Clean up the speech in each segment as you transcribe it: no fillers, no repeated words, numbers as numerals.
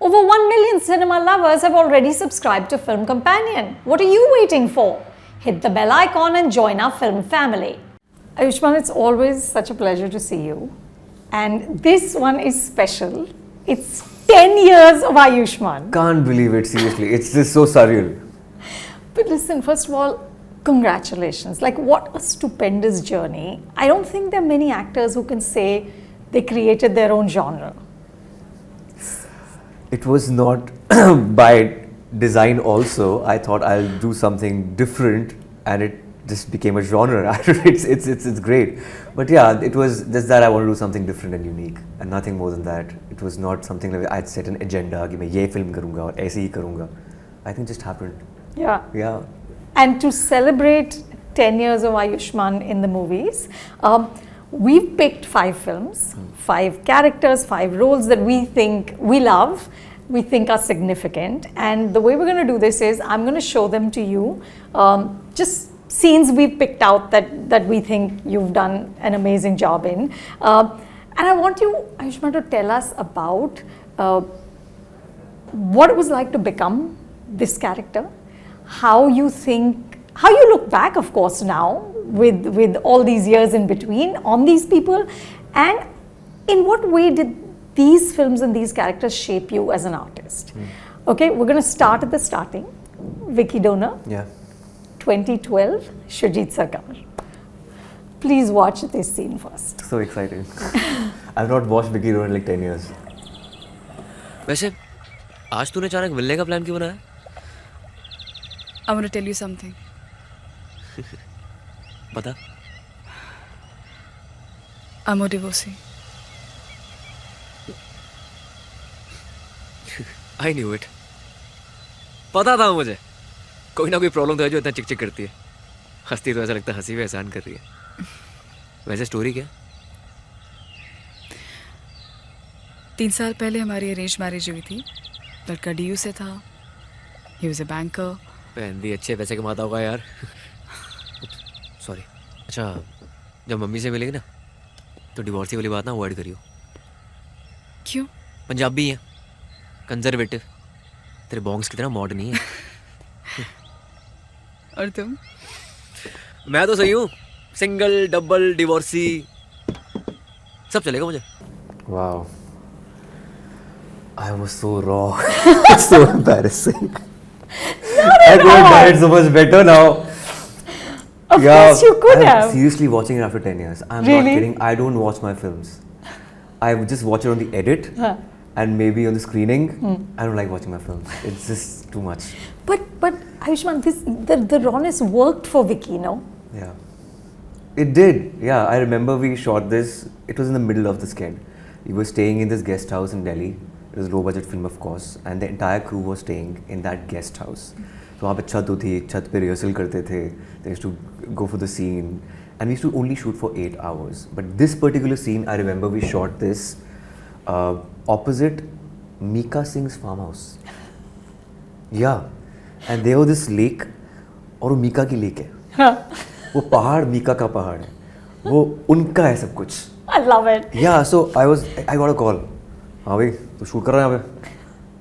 Over 1 million cinema lovers have already subscribed to Film Companion. What are you waiting for? Hit the bell icon and join our film family. Ayushmann, it's always such a pleasure to see you. And this one is special. It's 10 years of Ayushmann. Can't believe it, seriously. It's just so surreal. But listen, first of all, congratulations. Like, what a stupendous journey. I don't think there are many actors who can say they created their own genre. It was not by design also. I thought I'll do something different and it just became a genre. It's great. But yeah, it was just that I want to do something different and unique and nothing more than that. It was not something like I'd set an agenda कि मैं ये film करूँगा और ऐसे ही करूँगा. I think it just happened. Yeah. Yeah. And to celebrate 10 years of Ayushmann in the movies, we've picked 5 films, 5 characters, 5 roles that we think we love, we think are significant. And the way we're going to do this is I'm going to show them to you, just scenes we've picked out that we think you've done an amazing job in. And I want you, Ayushmann, to tell us about what it was like to become this character, how you look back, of course, now with all these years in between on these people, and in what way did these films and these characters shape you as an artist? Okay, we're going to start at the starting. Vicky Donor. Yeah. 2012, Shujit Sarkar. Please watch this scene first. So exciting. I've not watched Vicky Donor in like 10 years. वैसे आज तूने अचानक मिलने का plan क्यों बनाया? I want to tell you something. बता. I'm a divorcee. I knew it. पता था मुझे. कोई ना कोई प्रॉब्लम तो है जो इतना चिक चिक करती है. हंसती तो ऐसा लगता है हंसी भी एहसान कर रही है. वैसे स्टोरी क्या? 3 साल पहले हमारी अरेंज मैरिज हुई थी. लड़का DU से था. He was a banker. बहन भी अच्छे पैसे कमाता होगा यार. सॉरी. अच्छा, जब मम्मी से मिलेगी ना तो डिवोर्सी वाली बात ना अवॉइड करियो. क्यों? पंजाबी है, कंजर्वेटिव, तेरे बॉन्ग्स की तरह मॉडर्न नहीं है. और तुम? मैं तो सही हूँ, सिंगल, डबल, डिवोर्सी, सब चलेगा मुझे. Wow. I was so raw. It's so embarrassing. I could have done it so much better now. Of course you could have. I'm seriously watching it after 10 years. I'm Really? not kidding. I don't watch my films. I would just watch it on the edit and maybe on the screening. I don't like watching my films. It's just too much. But Ayushmann, the rawness worked for Vicky, no? Yeah. It did. Yeah, I remember we shot this. It was in the middle of the sked. We were staying in this guest house in Delhi. It was a low budget film, of course, and the entire crew was staying in that guest house. So वहाँ पे छत होती, छत पे rehearsal करते थे. They used to go for the scene, and we used to only shoot for 8 hours. But this particular scene, I remember we shot this opposite Mika Singh's farmhouse. Yeah, and there was this lake, और वो मीका की lake है. वो पहाड़ मीका का पहाड़ है. वो उनका है सब कुछ. I love it. Yeah, so I got a call. हाँ भाई, तू शूट कर रहा है यहाँ पे?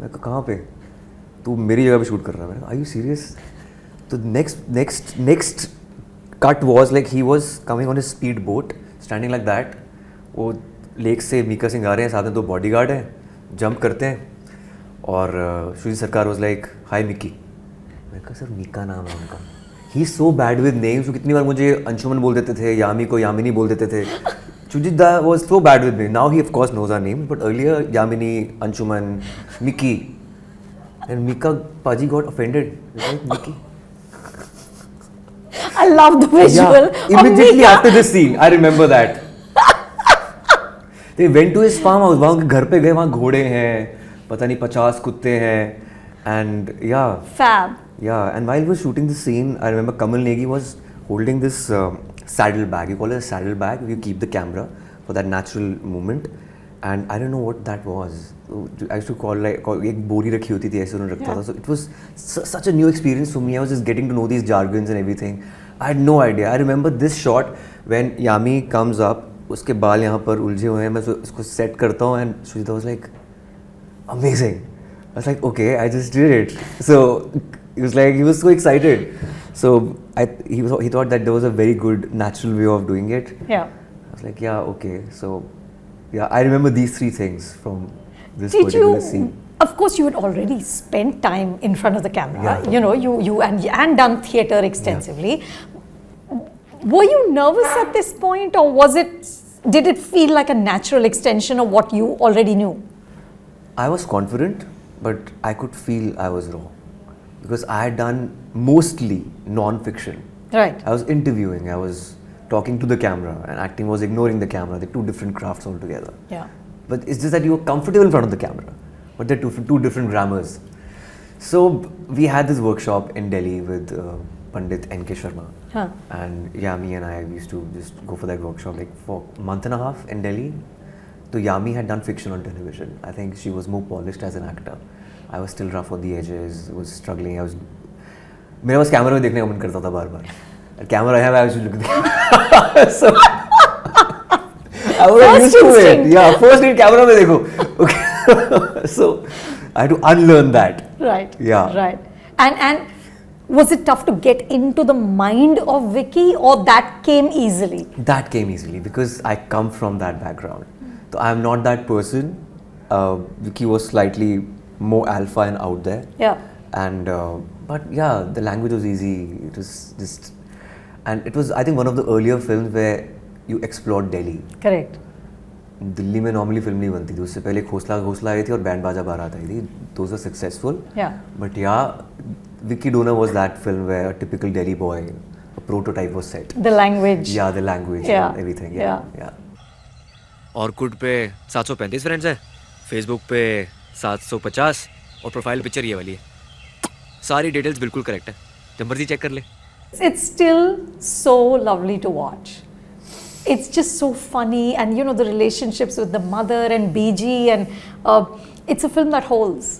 मैं कहा कहाँ पे? तू मेरी जगह पे शूट कर रहा है. मैंने कहा, Are you serious? तो next cut was like he was coming on his speed boat, standing like that. वो लेक से मीका सिंह आ रहे हैं, साथ में 2 बॉडीगार्ड हैं, जंप करते हैं. और शुजी सरकार was like, Hi मिकी. मैंने कहा सर मीका नाम है उनका. He is so bad with names. वो कितनी बार मुझे अंशुमन बोल देते थे, यामी को यामिनी बोल देते थे. Chujita was so bad with me. Now he of course knows our names, but earlier Yamini, Anshuman, Mickey, and Mika Paji got offended. He was like, Mickey. I love the visual. Yeah, immediately after this scene, I remember that. They went to his farmhouse. वहाँ उनके घर पे गए, वहाँ घोड़े हैं, पता नहीं 50 कुत्ते हैं, and yeah. Fab. Yeah, and while we were shooting the scene, I remember Kamal Negi was holding this saddle bag. You call it a saddle bag if you keep the camera for that natural movement. And I don't know what that was. I used to call एक बोरी रखी होती थी ऐसे उन्होंने रखता था. So it was such a new experience for me. I was just getting to know these jargons and everything. I had no idea. I remember this shot when Yami comes up. उसके बाल यहाँ पर उलझे हुए हैं. मैं उसको set करता हूँ and Shujita was like, amazing. I was like, okay, I just did it. So he was so excited. So he thought that there was a very good natural way of doing it. Yeah. I was like, yeah, okay. So yeah, I remember these three things from this Did particular you, scene. of course you had already spent time in front of the camera, Yeah. you know, you and done theatre extensively. Were you nervous at this point, or did it feel like a natural extension of what you already knew? I was confident, but I could feel I was raw. Because I had done mostly non-fiction. Right. I was interviewing, I was talking to the camera, and acting was ignoring the camera. They're two different crafts altogether. Yeah. But it's just that you were comfortable in front of the camera, but they're two different grammars. So we had this workshop in Delhi with Pandit N.K. Sharma. Huh. And Yami and I used to just go for that workshop like for a month and a half in Delhi. So Yami had done fiction on television. I think she was more polished as an actor. I was still rough on the edges, was struggling. मेरे पास camera में देखने का मन करता था बार-बार. Camera I have, I was looking. So I was used to it. Yeah, first need camera में देखो. Okay. So I had to unlearn that. Right. Yeah. Right. And was it tough to get into the mind of Vicky, or that came easily? That came easily because I come from that background. So I am not that person. Vicky was slightly more alpha and out there. Yeah. And but yeah, the language was easy. It was just, and it was I think one of the earlier films where you explored Delhi. Correct. Delhi में normally film नहीं बनती थी. उससे पहले घोसला आई थी और band बाजा बारात आई थी. Those were successful. Yeah. But yeah, Vicky Donor was that film where a typical Delhi boy, a prototype was set. The language. Yeah, the language Yeah. and everything. Yeah. Yeah. Orkut पे 735 friends हैं, Facebook पे 750 और profile picture ये वाली है. सारी details बिल्कुल correct है, जब मर्जी चेक कर ले. It's still so lovely to watch. It's just so funny, and you know the relationships with the mother and BG, and it's a film that holds.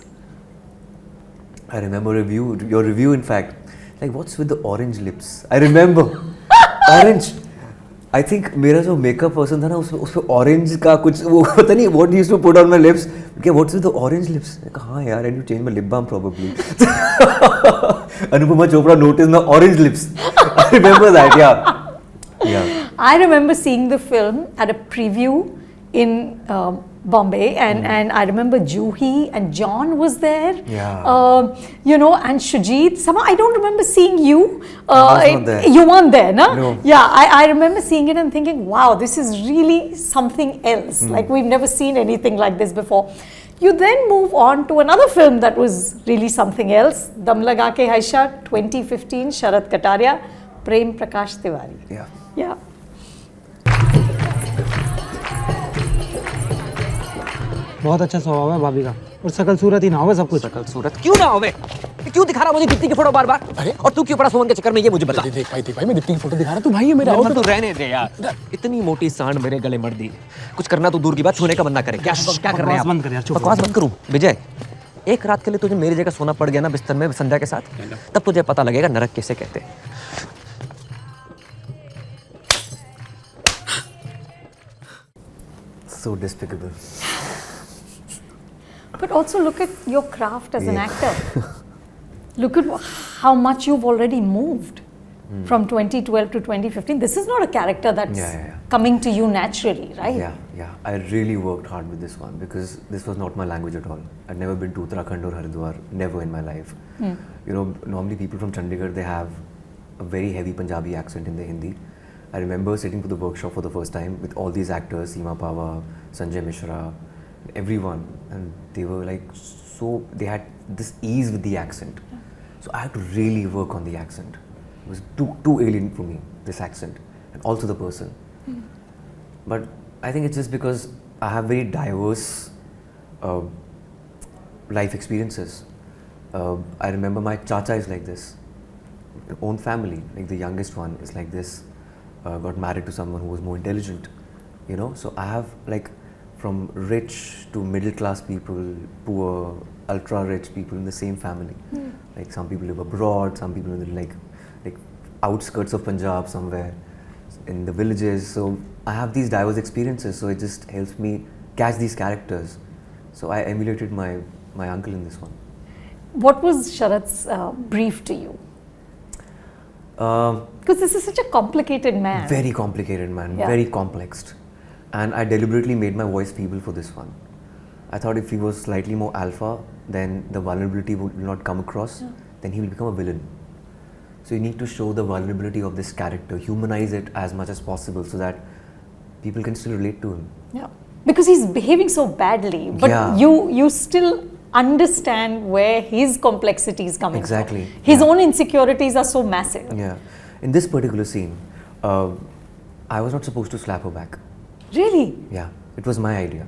I remember your review in fact, like what's with the orange lips? I remember orange. I think मेरा जो makeup person था ना उसमें orange का कुछ वो पता नहीं what used to put on my lips. Okay, what's with the orange lips? हाँ यार, and you change my lip balm probably. Anupama Chopra noticed my orange lips. I remember that. Yeah. I remember seeing the film at a preview in Bombay, and I remember Juhi and John was there. Yeah. You know, and Shujit. Somehow I don't remember seeing you. I was not there. You weren't there, no? No. Yeah, I remember seeing it and thinking, wow, this is really something else. Like we've never seen anything like this before. You then move on to another film that was really something else. Dam Laga Ke Haisha, 2015, Sharat Kataria, Prem Prakash Tiwari. Yeah. Yeah. बहुत अच्छा स्वभाव है भाभी का, और सकल सूरत ही ना होवे सब कुछ. शकल सूरत क्यों ना होवे? क्यों दिखा रहा मुझे दीप्ति की फोटो बार-बार? अरे और तू क्यों पड़ा सोहन के चक्कर में, ये मुझे बता. देख भाई मैं दीप्ति की फोटो दिखा रहा, तू भाई है मेरा. और तो रहने दे यार, इतनी मोटी सांड मेरे गले मर दी. कुछ करना तो दूर की बात, छूने का मन ना करे. क्या कर रहे हैं आप? बंद कर यार, चुप. बकवास बंद करूं? विजय, एक रात के लिए तुझे मेरी जगह सोना पड़ गया ना बिस्तर में संध्या के साथ, तब तुझे पता लगेगा नरक किसे कहते हैं. So despicable. But also look at your craft as an actor. Look at how much you've already moved from 2012 to 2015. This is not a character that's coming to you naturally, right? Yeah. I really worked hard with this one because this was not my language at all. I'd never been to Uttarakhand or Haridwar, never in my life. You know, normally people from Chandigarh, they have a very heavy Punjabi accent in the Hindi. I remember sitting for the workshop for the first time with all these actors, Seema Pava, Sanjay Mishra, everyone, and they were like they had this ease with the accent. So I had to really work on the accent. It was too alien for me, this accent, and also the person. But I think it's just because I have very diverse life experiences. I remember my chacha is like this, own family, like the youngest one is like this. Got married to someone who was more intelligent, you know. So I have like from rich to middle class people, poor, ultra rich people in the same family. Like some people live abroad, some people live like outskirts of Punjab somewhere, in the villages. So I have these diverse experiences. So it just helps me catch these characters. So I emulated my my uncle in this one. What was Sharat's brief to you? Because this is such a complicated man. Very complicated man, Yeah. very complex. And I deliberately made my voice feeble for this one. I thought if he was slightly more alpha, then the vulnerability will not come across, then he will become a villain. So you need to show the vulnerability of this character, humanize it as much as possible so that people can still relate to him. Yeah. Because he's behaving so badly, but Yeah. you still understand where his complexity is coming Exactly. from. His Yeah. own insecurities are so massive. Yeah. In this particular scene, I was not supposed to slap her back. Really? Yeah. It was my idea.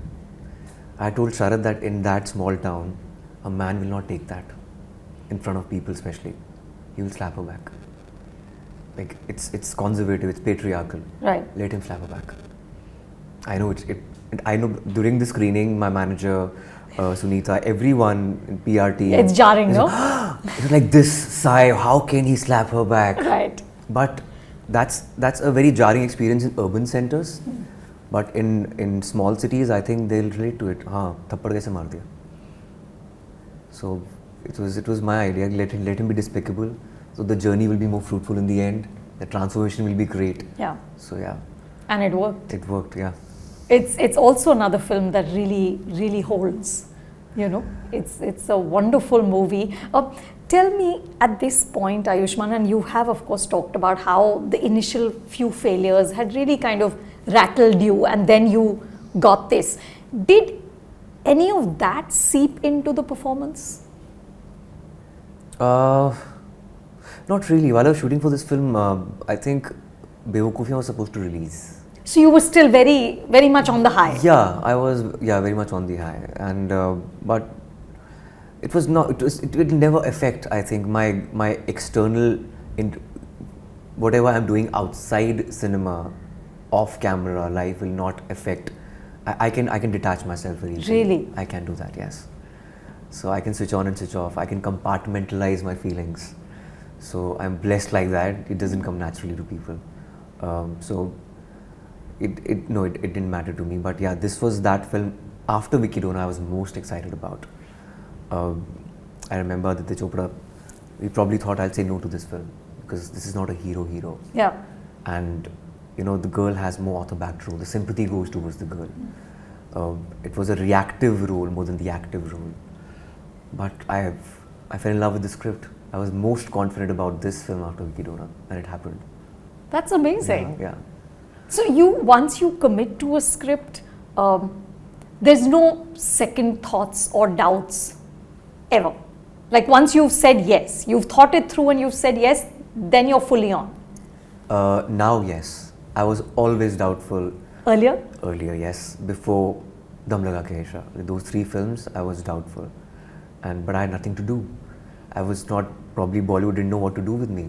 I told Sharat that in that small town, a man will not take that in front of people, especially. He will slap her back. Like it's conservative, it's patriarchal. Right. Let him slap her back. I know I know during the screening, my manager, Sunita, everyone in PRT. It's jarring, no? It was like this sigh. How can he slap her back? Right. But that's a very jarring experience in urban centers. But in small cities, I think they'll relate to it. हाँ, थप्पड़ कैसे मार दिया? So it was my idea. Let him be despicable. So the journey will be more fruitful in the end. The transformation will be great. Yeah. So yeah, And it worked. it worked. Yeah. It's also another film that really holds. You know, it's a wonderful movie. Tell me at this point, Ayushmann, and you have of course talked about how the initial few failures had really kind of rattled you, and then you got this. Did any of that seep into the performance? Not really. While I was shooting for this film, I think Bewakufiyan was supposed to release. So you were still very much on the high. Yeah, I was very much on the high, and but it was not. It will never affect. I think my external, whatever I'm doing outside cinema, off camera, life will not affect. I can detach myself very easily. Really? I can do that. Yes. So I can switch on and switch off. I can compartmentalize my feelings. So I'm blessed like that. It doesn't come naturally to people. So it didn't matter to me. But yeah, this was that film after Vicky Donor I was most excited about. I remember Aditya Chopra. We probably thought I'll say no to this film because this is not a hero. Yeah. And the girl has more author-backed role. The sympathy goes towards the girl. It was a reactive role more than the active role. But I fell in love with the script. I was most confident about this film after Vicky Donor, and it happened. That's amazing. Yeah. So once you commit to a script, there's no second thoughts or doubts ever. Like once you've said yes, you've thought it through and you've said yes, then you're fully on. Now, yes. I was always doubtful. Earlier? Earlier, yes. Before Dum Laga Ke Isha. Those 3 films, I was doubtful. But I had nothing to do. I was not, probably Bollywood didn't know what to do with me.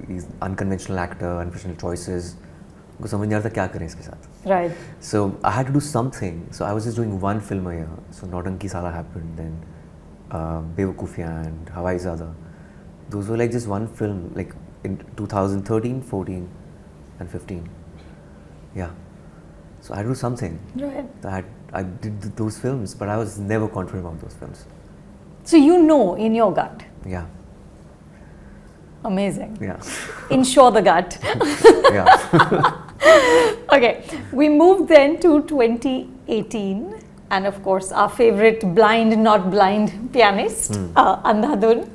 He's unconventional actor, unprofessional choices. उनको समझ नहीं आ रहा था क्या करें इसके साथ. Right. So I had to do something. So I was just doing one film a year. So Nautanki Sala happened, then Bewakufiyan and Hawai Zada. Those were like just one film, like in 2013, 14 and 15. Yeah. So I had to do something. Right. I did those films, but I was never confident about those films. So you know in your gut. Yeah. Amazing. Yeah. Ensure the gut. Yeah. Okay, we moved then to 2018, and of course our favorite blind, not blind pianist, Andhadhun.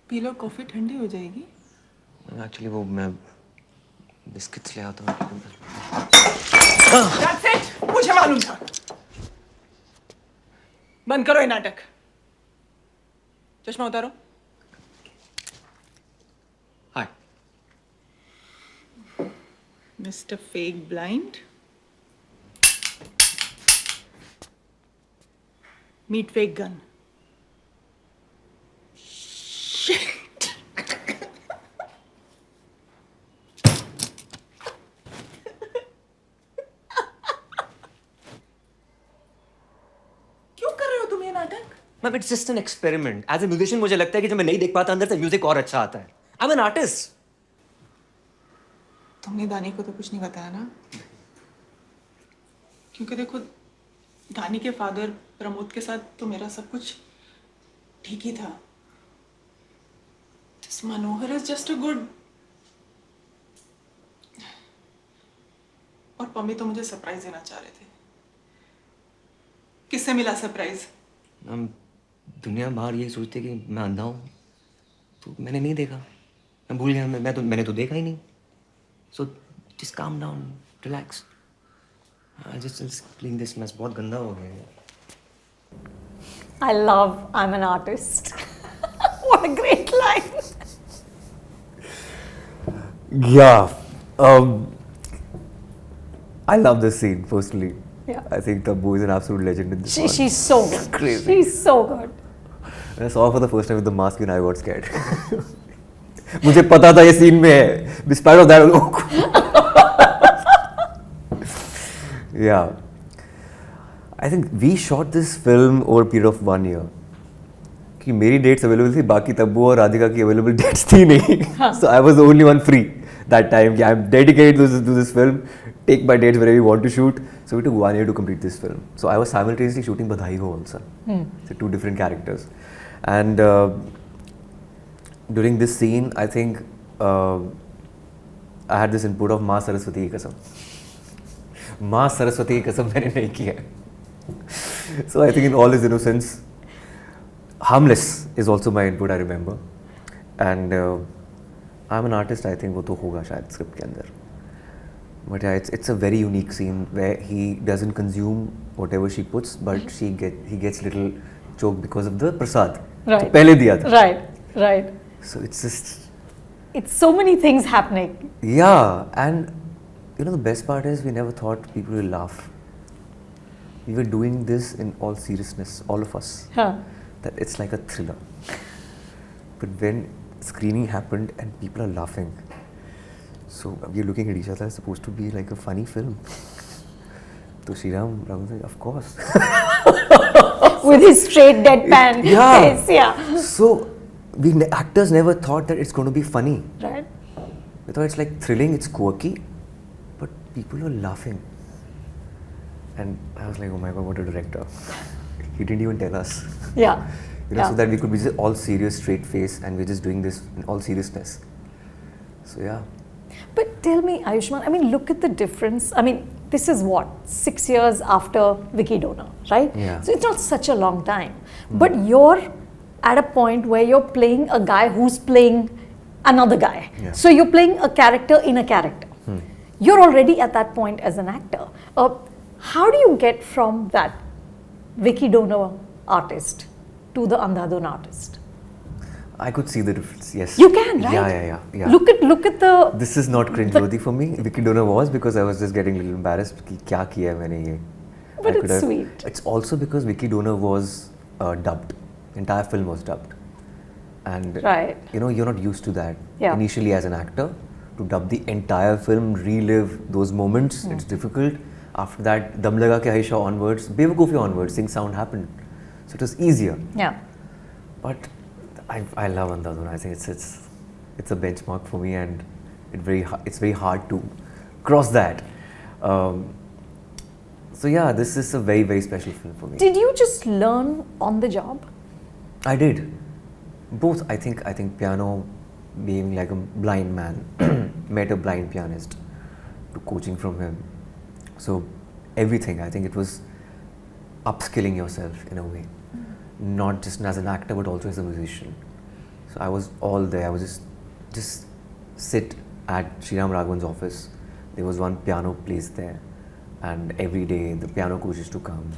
P low, coffee ठंडी हो जाएगी. Actually वो मैं biscuits ले आता हूँ. That's it. मुझे मालूम था. बंद करो ये नाटक. चश्मा उतारो. हाय. Mr. Fake Blind. Meet Fake Gun. Shit. क्यों कर रहे हो तुम ये नाटक? Ma'am it's just an experiment. As a musician मुझे लगता है कि जब मैं नहीं देख पाता अंदर से म्यूजिक और अच्छा आता है. I am an artist. तुमने दानी को तो कुछ नहीं बताया ना? क्योंकि देखो दानी के फादर प्रमोद के साथ तो मेरा सब कुछ ठीक ही था. This Manohar is just a good. और पम्मी तो मुझे सरप्राइज देना चाह रहे थे. किससे मिला सरप्राइज? हम दुनिया बाहर ये सोचते कि मैं अंधा हूँ, तो मैंने नहीं देखा. मैं भूल गया. मैंने तो देखा ही नहीं. So just calm down, relax. I just clean this mess. बहुत गंदा हो गया है. I love I'm an artist. What a great line. Yeah. I love this scene personally. Yeah. I think Taboo is an absolute legend in this one. She's so good. Crazy. She's so good. When I saw her for the first time with the mask, and I got scared. मुझे पता था ये scene में है. Despite of that, yeah. I think we shot this film over a period of 1 year. कि मेरी dates available थी, बाकी तब्बू और राधिका की available dates थी नहीं. So I was the only one free that time. Yeah, I'm dedicated to this film. Take my dates wherever you want to shoot. So we took 1 year to complete this film. So I was simultaneously shooting Badhai Ho also. So 2 different characters. And during this scene, I think I had this input of Ma Saraswati ki kasam. Ma Saraswati ki kasam मैंने नहीं किया. So I think in all his innocence, harmless is also my input, I remember. And I'm an artist, I think वो तो होगा शायद script के अंदर. But yeah, it's a very unique scene where he doesn't consume whatever she puts, but he gets little choked because of the prasad. Right. तो पहले दिया था. Right, right. So it's just. It's so many things happening. Yeah, and you know the best part is we never thought people will laugh. We were doing this in all seriousness, all of us. Huh. That it's like a thriller. But when screening happened and people are laughing, so we're looking at each other, it's supposed to be like a funny film. So Rahul said, of course. With his straight deadpan face, yeah. So we actors never thought that it's going to be funny. Right. We thought it's like thrilling, it's quirky, but people were laughing. And I was like, oh my god, what a director. He didn't even tell us. Yeah. You know, so that we could be just all serious, straight face, and we're just doing this in all seriousness. So yeah. But tell me, Ayushmann, I mean, look at the difference. I mean, this is what, 6 years after Vicky Donor, right? Yeah. So it's not such a long time. But you're at a point where you're playing a guy who's playing another guy. Yeah. So you're playing a character in a character. You're already at that point as an actor. How do you get from that Vicky Donor artist to the Andhadhun artist? I could see the difference, yes. You can, right? Yeah. Look at the... This is not cringeworthy for me. Vicky Donor was because I was just getting a little embarrassed. कि क्या किया है मैंने ये? But it's sweet. It's also because Vicky Donor was dubbed. Entire film was dubbed. And Right. you know, you're not used to that. Yeah. Initially as an actor, to dub the entire film, relive those moments, it's difficult. After that, Dam Laga Ke Aisha onwards, Bewakufi onwards, Sing Sound happened. So it was easier. Yeah. But I love Andhadhun. I think it's a benchmark for me, and it's very hard to cross that. So yeah, this is a very, very special film for me. Did you just learn on the job? I did. Both. I think piano, being like a blind man, met a blind pianist, to coaching from him. So everything, I think it was upskilling yourself in a way. Not just as an actor, but also as a musician. So I was all there. I was just sit at Sriram Raghavan's office. There was one piano placed there, and every day the piano coach used to come,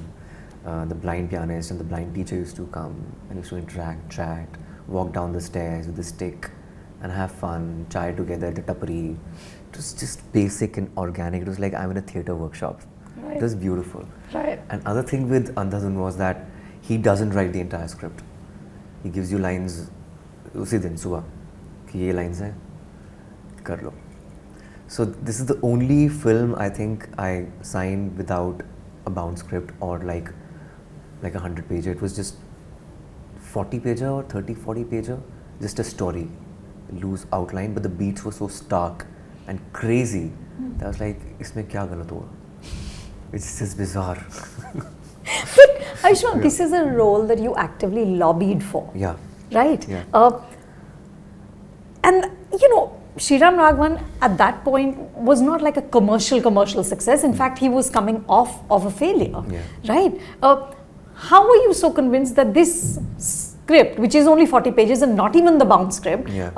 the blind pianist and the blind teacher used to come and used to interact, chat, walk down the stairs with a stick and have fun, chai together at the tapri. It was just basic and organic. It was like I'm in a theatre workshop. Right. It was beautiful. Right. And other thing with Andhadhun was that he doesn't write the entire script. He gives you lines उसी दिन सुबह कि ये lines हैं कर लो. So this is the only film I think I signed without a bound script or like 100 pager. It was just 40 pager or 30-40 pager, just a story, loose outline, but the beats were so stark and crazy that I was like, इसमें क्या गलत हुआ? It's just bizarre. But Ayushmann, this is a role that you actively lobbied for. Yeah. Right? Yeah. And you know, Sriram Raghavan at that point was not like a commercial success. In fact, he was coming off of a failure. Yeah. Right? How were you so convinced that this script, which is only 40 pages and not even the bound script, Yeah.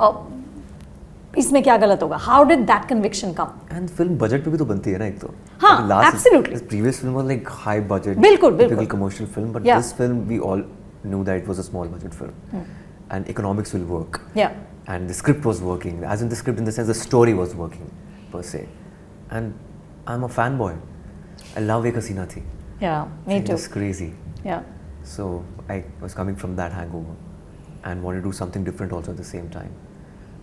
इसमें क्या गलत होगा? How did that conviction come? And film budget पे भी तो बनती है ना एक तो. हाँ, Like last absolutely. His previous film was like high budget, बिल्कुल, typical बिल्कुल. commercial film, but Yeah. this film we all knew that it was a small budget film, and economics will work. Yeah. And the script was working, as in the script in the sense the story was working per se. And I'm a fanboy. I love Ek Hasina Thi. Yeah, me It too. was crazy. Yeah. So I was coming from that hangover and wanted to do something different also at the same time.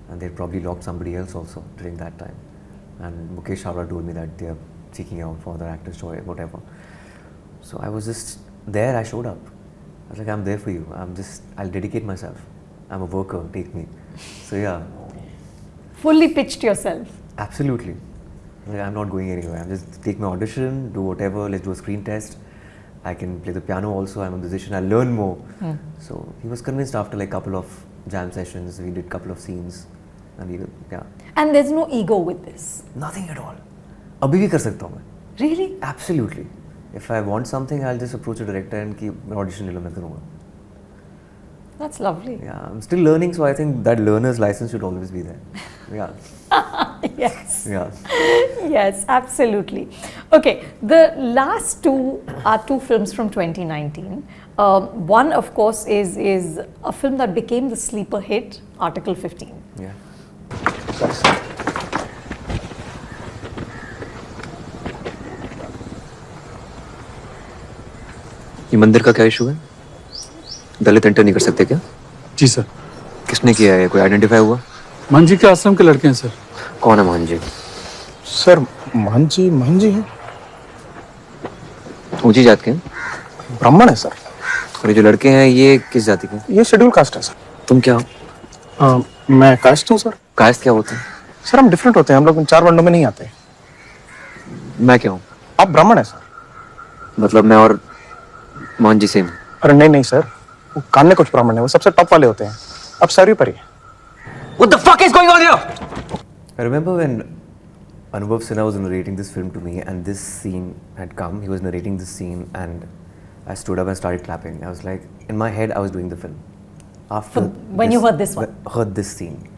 And they probably locked somebody else also during that time. And Mukesh Chawla told me that they are seeking out for other actors or whatever. So I was just there, I showed up. I was like, I'm there for you. I'll dedicate myself. I'm a worker, take me. So yeah. Fully pitched yourself. Absolutely. Like, I'm not going anywhere. I'm just take my audition, do whatever, let's do a screen test. I can play the piano also, I'm a musician, I'll learn more. So he was convinced after like a couple of jam sessions, we did a couple of scenes. And yeah. And there's no ego with this. Nothing at all. अभी भी कर सकता हूँ मैं. Really? Absolutely. If I want something, I'll just approach a director and कि audition ले लो मैं करूँगा. That's lovely. Yeah, I'm still learning, so I think that learner's license should always be there. Yeah. Yes. Yeah. Yes, absolutely. Okay, the last two are two films from 2019. One, of course, is a film that became the sleeper hit, Article 15. Yeah. ये मंदिर का क्या issue है? दलित enter नहीं कर सकते क्या? जी sir. किसने किया है? कोई आइडेंटिफाई हुआ? मान जी के आश्रम के लड़के हैं सर। कौन है मान जी? सर मान जी हैं। ऊंची जात के हैं? ब्राह्मण है सर। और ये जो लड़के हैं ये किस जाति के हैं? ये शेड्यूल कास्ट है सर। तुम क्या हो? मैं कास्ट हूँ सर। कास्ट क्या होता है? सर हम डिफरेंट होते हैं, हम लोग इन 4 वर्णों में नहीं आते। मैं क्या हूँ? आप ब्राह्मण है सर। मतलब मैं और मान जी सेम? अरे नहीं सर, वो कान्य कुछ ब्राह्मण है, वो सबसे टॉप वाले होते हैं। अब सर पर ही। What the fuck is going on here? I remember when Anubhav Sinha was narrating this film to me and this scene had come, he was narrating this scene and I stood up and started clapping. I was like, in my head I was doing the film. After when you heard this one? Heard this scene.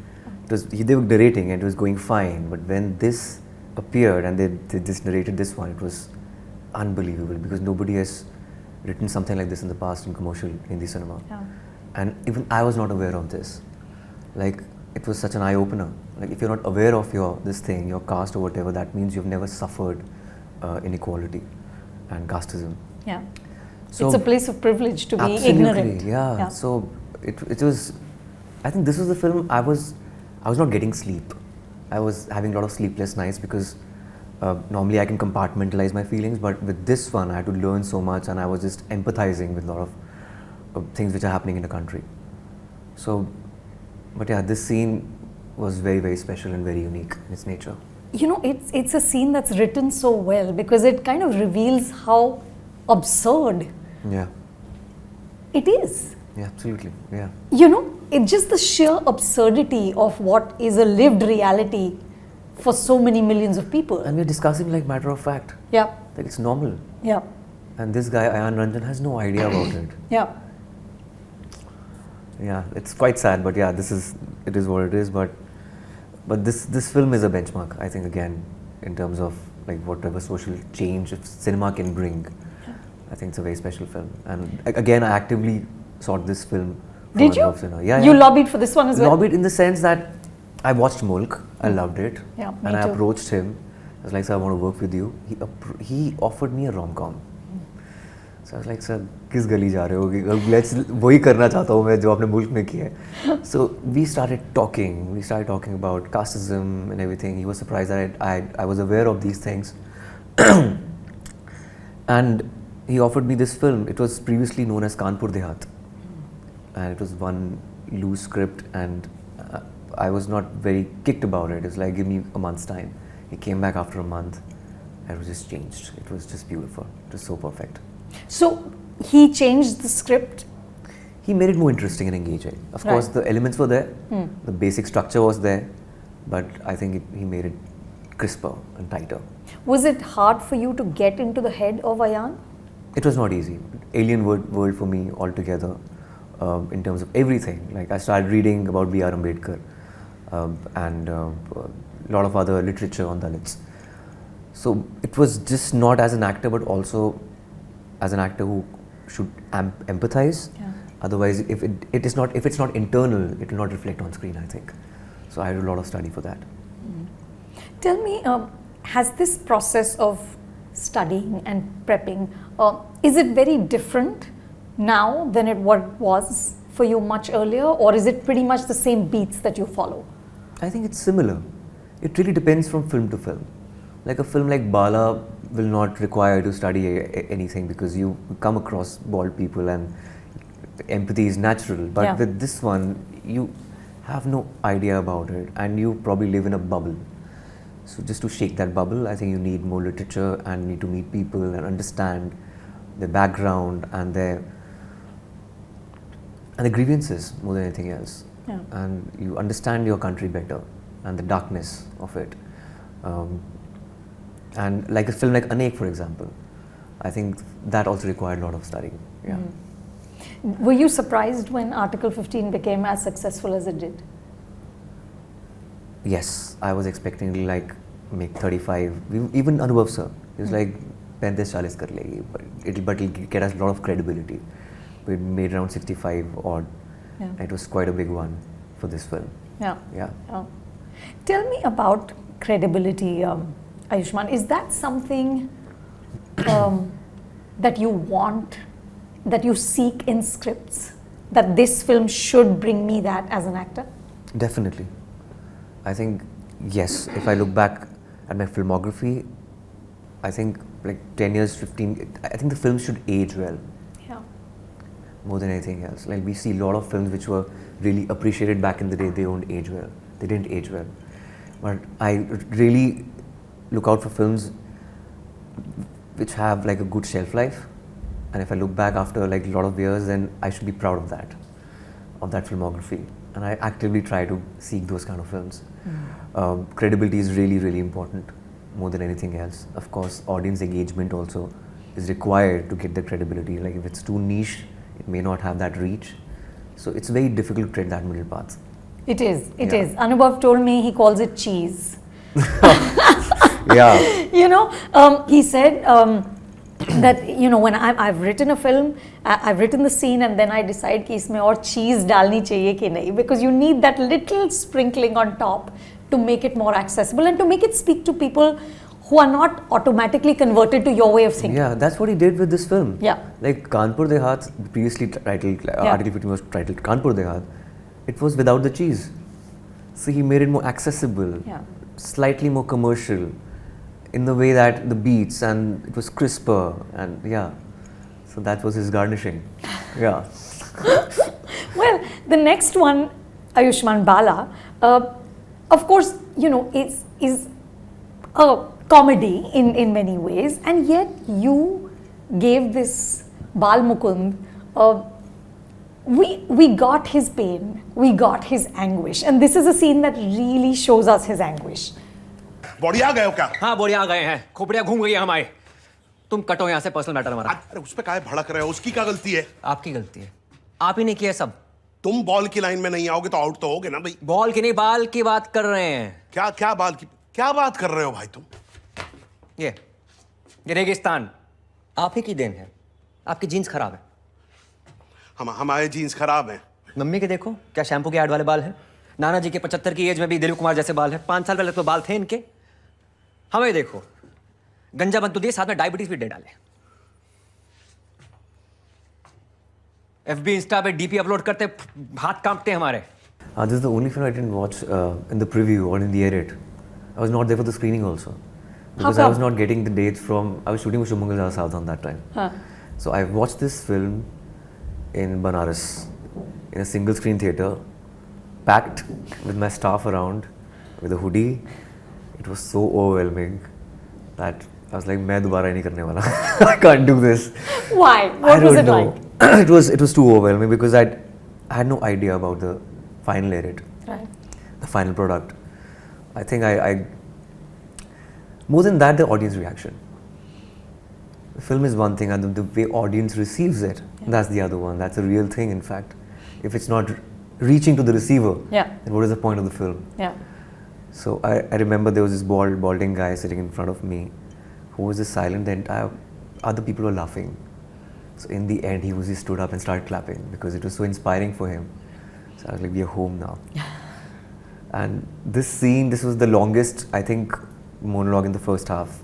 They were narrating and it was going fine, but when this appeared and they just narrated this one, it was unbelievable because nobody has written something like this in the past in commercial Hindi cinema. Yeah. And even I was not aware of this. Like, it was such an eye-opener. Like, if you're not aware of this thing, your caste or whatever, that means you've never suffered inequality and casteism. Yeah. So, it's a place of privilege to be absolutely, ignorant. Yeah. So it was, I think this was the film I was not getting sleep. I was having a lot of sleepless nights because normally I can compartmentalize my feelings, but with this one I had to learn so much and I was just empathizing with a lot of things which are happening in the country. So, but yeah, this scene was very, very special and very unique in its nature. You know, it's a scene that's written so well because it kind of reveals how absurd Yeah. it is. Yeah, absolutely. Yeah. You know, it's just the sheer absurdity of what is a lived reality for so many millions of people. And we're discussing like matter of fact. Yeah. Like it's normal. Yeah. And this guy, Ayan Ranjan, has no idea about it. Yeah. Yeah, it's quite sad, but yeah, it is what it is. But this film is a benchmark, I think, again, in terms of like whatever social change cinema can bring. I think it's a very special film. And again, I actively sought this film. Did you? Yeah. You lobbied for this one as well? Lobbied in the sense that I watched Mulk. I loved it. Yeah, me and I too. approached him. I was like, sir, I want to work with you. He offered me a rom-com. So I was like, sir, किस गली जा रहे हो? Let's वही करना चाहता हूँ मैं जो आपने मुल्क में किया है. So we started talking. We started talking about casteism and everything. He was surprised that I was aware of these things. And he offered me this film. It was previously known as Kanpur Dehat. And it was one loose script, and I was not very kicked about it. It was like, give me a month's time. He came back after a month, and it was just changed. It was just beautiful. It was so perfect. So he changed the script? He made it more interesting and engaging. Of course, the elements were there, the basic structure was there, but I think he made it crisper and tighter. Was it hard for you to get into the head of Ayan? It was not easy. Alien world for me altogether, in terms of everything. Like I started reading about B.R. Ambedkar and a lot of other literature on Dalits. So it was just not as an actor, but also as an actor who should empathize. Yeah. Otherwise, if it's not internal, it will not reflect on screen, I think. So I had a lot of study for that. Tell me, has this process of studying and prepping, is it very different now than it was for you much earlier, or is it pretty much the same beats that you follow? I think it's similar. It really depends from film to film. Like a film like Bala will not require you to study anything because you come across bald people and empathy is natural. But with this one, you have no idea about it and you probably live in a bubble. So just to shake that bubble, I think you need more literature and need to meet people and understand their background and their grievances more than anything else. Yeah. And you understand your country better and the darkness of it. And like a film like Anek, for example, I think that also required a lot of studying. Yeah. Were you surprised when Article 15 became as successful as it did? Yes, I was expecting to like make 35. Even Anubhav sir, he was like 35-40 kar legi, but it'll get us a lot of credibility. We made around 65 odd. Yeah. It was quite a big one for this film. Yeah. Yeah. Tell me about credibility, Ayushmann. Is that something that you want, that you seek in scripts? That this film should bring me that as an actor? Definitely. I think, yes, if I look back at my filmography, I think like 10 years, 15, I think the film should age well. Yeah. More than anything else. Like we see a lot of films which were really appreciated back in the day, they don't age well. They didn't age well. But I really look out for films which have like a good shelf life. And if I look back after like a lot of years, then I should be proud of that filmography. And I actively try to seek those kind of films. Credibility is really, really important, more than anything else. Of course, audience engagement also is required to get the credibility. Like if it's too niche, it may not have that reach. So it's very difficult to tread that middle path. It is. It is. Anubhav told me he calls it cheese. Yeah. You know, he said that, you know, when I've written a film, I've written the scene and then I decide कि इसमें और cheese डालनी चाहिए कि नहीं, because you need that little sprinkling on top to make it more accessible and to make it speak to people who are not automatically converted to your way of thinking. Yeah, that's what he did with this film. Yeah. Like Kanpur Dehat, previously titled, Article 15 was titled Kanpur Dehat, it was without the cheese. So he made it more accessible, slightly more commercial, in the way that the beats and it was crisper and so that was his garnishing. Yeah. Well, the next one, Ayushmann Bala, of course, you know, is a comedy in many ways, and yet you gave this Bal Mukund, we got his pain, we got his anguish, and this is a scene that really shows us his anguish. बोरिया गए हो क्या? हाँ बोरिया गए हैं, खोपड़ियाँ घूम गई हैं हमारी। तुम कटो यहाँ से, पर्सनल मैटर हमारा। अरे उस पे काहे भड़क रहे हो? उसकी क्या गलती है? आपकी गलती है, आप ही ने किया सब। तुम बॉल की लाइन में नहीं आओगे तो आउट तो होगे ना भाई। बॉल की नहीं, बाल की बात कर रहे हैं। क्या बाल की, क्या बात कर रहे हो भाई तुम? ये रेगिस्तान आप ही की देन है। आपकी जीन्स खराब है। हमारे जीन्स खराब हैं। मम्मी के देखो क्या शैम्पू के ऐड वाले बाल हैं। नाना जी के 75 की एज में भी दिलीप कुमार जैसे बाल हैं। 5 साल पहले तो बाल थे इनके। हमें देखो गंजा बंद तो दिए, साथ में डायबिटीज भी दे डाले। FB इंस्टा पे DP अपलोड करते हाथ कांपते हैं हमारे। This is the only film I didn't watch in the preview or in the edit. I was not there for the screening also. Because I was not getting the dates from, I was shooting with Shumangal South on that time. So I watched this film in Banaras, in a single screen theatre, packed with my staff around, with a hoodie. It was so overwhelming that I was like, मैं दोबारा नहीं करने वाला. I can't do this. Why? What was it like? It was too overwhelming because I had no idea about the final edit, Right. the final product. I think I more than that, the audience reaction. The film is one thing, and the way audience receives it, that's the other one. That's a real thing, in fact. If it's not reaching to the receiver, then what is the point of the film? Yeah. So I remember there was this balding guy sitting in front of me who was just silent. The entire other people were laughing. So in the end, he stood up and started clapping because it was so inspiring for him. So I was like, we are home now. And this scene, this was the longest, I think, monologue in the first half.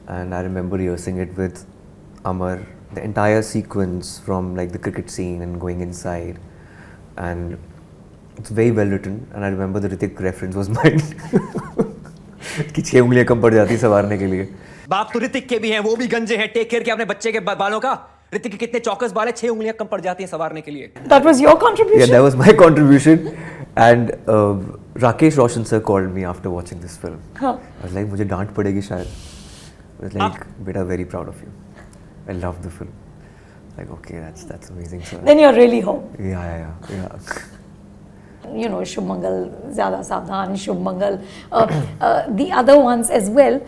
And I remember rehearsing it with Amar, the entire sequence from like the cricket scene and going inside. And it's very well written. And I remember the Hrithik reference was mine. कि 6 उंगलियां कम पड़ जाती संवारने के लिए. बाप तो ऋतिक के भी हैं, वो भी गंजे हैं। टेक केयर किया अपने बच्चे के बालों का। ऋतिक के कितने चौकस बाल है, 6 उंगलियां कम पड़ जाती हैं संवारने के लिए। That was your contribution? Yeah, that was my contribution. And Rakesh Roshan sir called me after watching this film. I was like, मुझे डांट पड़ेगी शायद. I was like, beta, very proud of you. I loved the film. Like, okay, that's amazing, sir. Then you're really home. Yeah. You know, Shubh Mangal, Zyada Savdhan, Shubh Mangal, the other ones as well,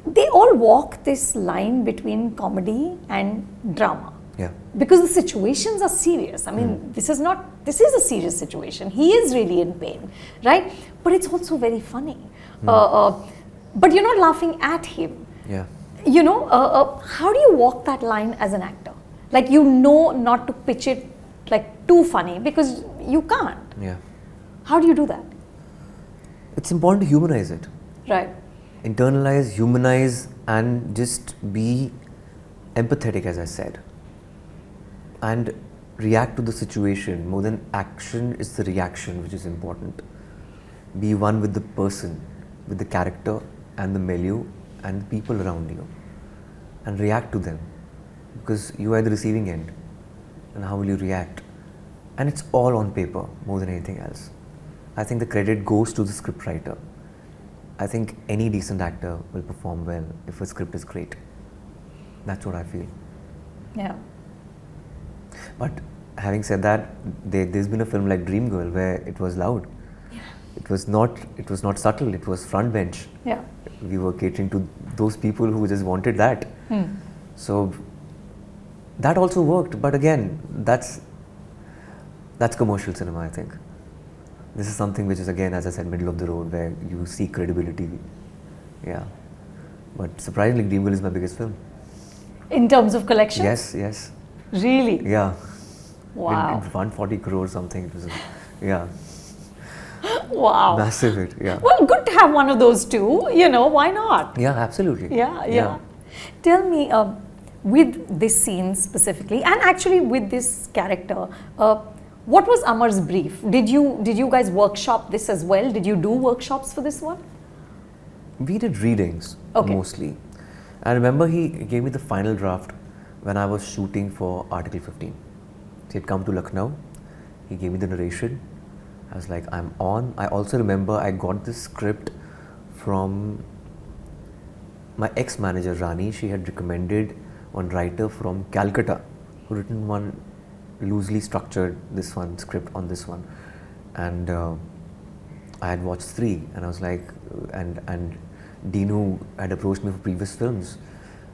they all walk this line between comedy and drama. Yeah. Because the situations are serious. I mean, this is a serious situation. He is really in pain, right? But it's also very funny. But you're not laughing at him. Yeah. You know, how do you walk that line as an actor? Like, you know not to pitch it like too funny because you can't. Yeah. How do you do that? It's important to humanize it. Right. Internalize, humanize, and just be empathetic, as I said. And react to the situation. More than action is the reaction, which is important. Be one with the person, with the character and the milieu and the people around you. And react to them. Because you are the receiving end. And how will you react? And it's all on paper, more than anything else. I think the credit goes to the scriptwriter. I think any decent actor will perform well if a script is great. That's what I feel. Yeah. But having said that, there's been a film like Dream Girl where it was loud. Yeah. It was not subtle, it was front bench. Yeah. We were catering to those people who just wanted that. So that also worked, but again, that's commercial cinema, I think. This is something which is, again, as I said, middle of the road, where you see credibility. Yeah. But surprisingly, Dream Girl is my biggest film. In terms of collection? Yes. Really? Yeah. Wow. It 140 crores something. It was, yeah. Wow. Massive hit, yeah. Well, good to have one of those too. You know, why not? Yeah, absolutely. Yeah. Tell me, with this scene specifically, and actually with this character, what was Amar's brief? Did you guys workshop this as well? Did you do workshops for this one? We did readings, mostly. I remember he gave me the final draft when I was shooting for Article 15. He had come to Lucknow. He gave me the narration. I was like, I'm on. I also remember I got this script from my ex-manager Rani. She had recommended one writer from Calcutta who written one loosely structured script on this one, and I had watched 3, and I was like, and Dinu had approached me for previous films,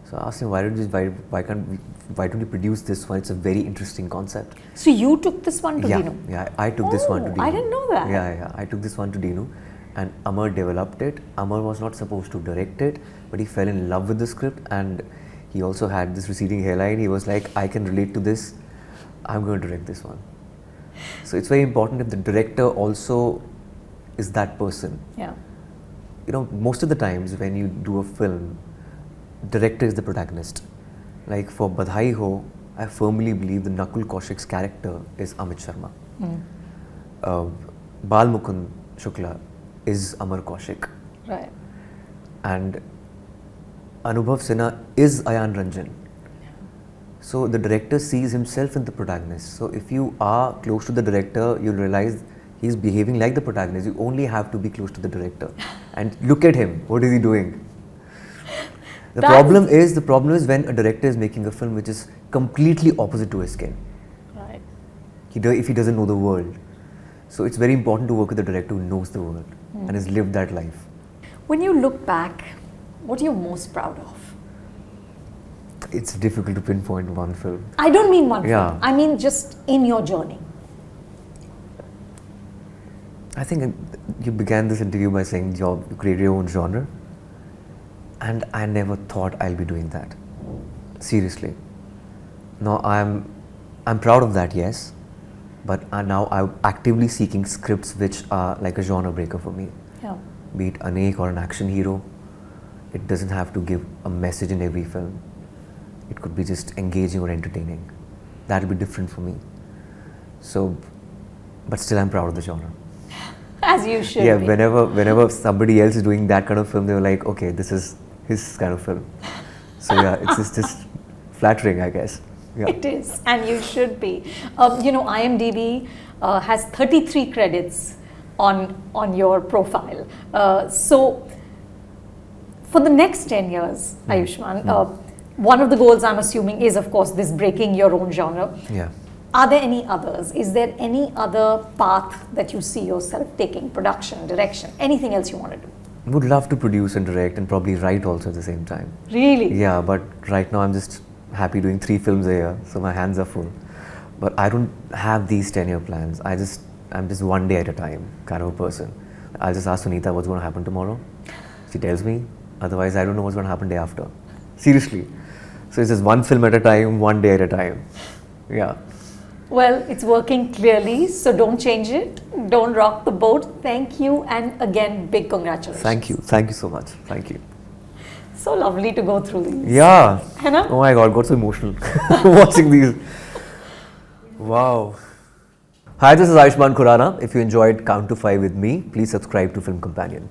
so I asked him, why don't you produce this one? It's a very interesting concept. So you took this one to Dinu? Yeah, I took this one to Dinu. I didn't know that. Yeah, I took this one to Dinu, and Amar developed it. Amar was not supposed to direct it, but he fell in love with the script, and He also had this receding hairline. He was like, I can relate to this. I'm going to direct this one. So it's very important if the director also is that person. Yeah. You know, most of the times when you do a film, director is the protagonist. Like for Badhai Ho, I firmly believe the Nakul Kaushik's character is Amit Sharma. Bal Mukund Shukla is Amar Kaushik. Right. And Anubhav Sinha is Ayan Ranjan. So the director sees himself in the protagonist. So if you are close to the director, you'll realize he's behaving like the protagonist. You only have to be close to the director. And look at him, what is he doing? The problem is when a director is making a film which is completely opposite to his skin. Right. If he doesn't know the world. So it's very important to work with a director who knows the world and has lived that life. When you look back, what are you most proud of? It's difficult to pinpoint one film. I don't mean one Yeah. film. I mean just in your journey. I think you began this interview by saying you create your own genre. And I never thought I'll be doing that. Seriously. No, I'm proud of that, yes. But now I'm actively seeking scripts which are like a genre breaker for me. Yeah. Be it Anek or an action hero. It doesn't have to give a message in every film. It could be just engaging or entertaining. That'll be different for me. So, but still I'm proud of the genre. As you should Yeah, be. whenever somebody else is doing that kind of film, they were like, okay, this is his kind of film. So yeah, it's just flattering, I guess. Yeah. It is, and you should be. IMDb has 33 credits on your profile. So for the next 10 years, Ayushmann, one of the goals I'm assuming is, of course, this breaking your own genre. Yeah. Are there any others? Is there any other path that you see yourself taking? Production, direction, anything else you want to do? Would love to produce and direct and probably write also at the same time. Really? Yeah, but right now I'm just happy doing 3 films a year, so my hands are full. But I don't have these 10-year plans. I'm just one day at a time kind of a person. I'll just ask Sunita what's going to happen tomorrow. She tells me. Otherwise, I don't know what's going to happen day after. Seriously. So it's just one film at a time, one day at a time. Yeah. Well, it's working clearly, so don't change it. Don't rock the boat. Thank you, and again, big congratulations. Thank you. Thank you so much. Thank you. So lovely to go through these. Yeah. है ना? Oh my God, got so emotional watching these. Wow. Hi, this is Ayushmann Khurrana. If you enjoyed Count to 5 with me, please subscribe to Film Companion.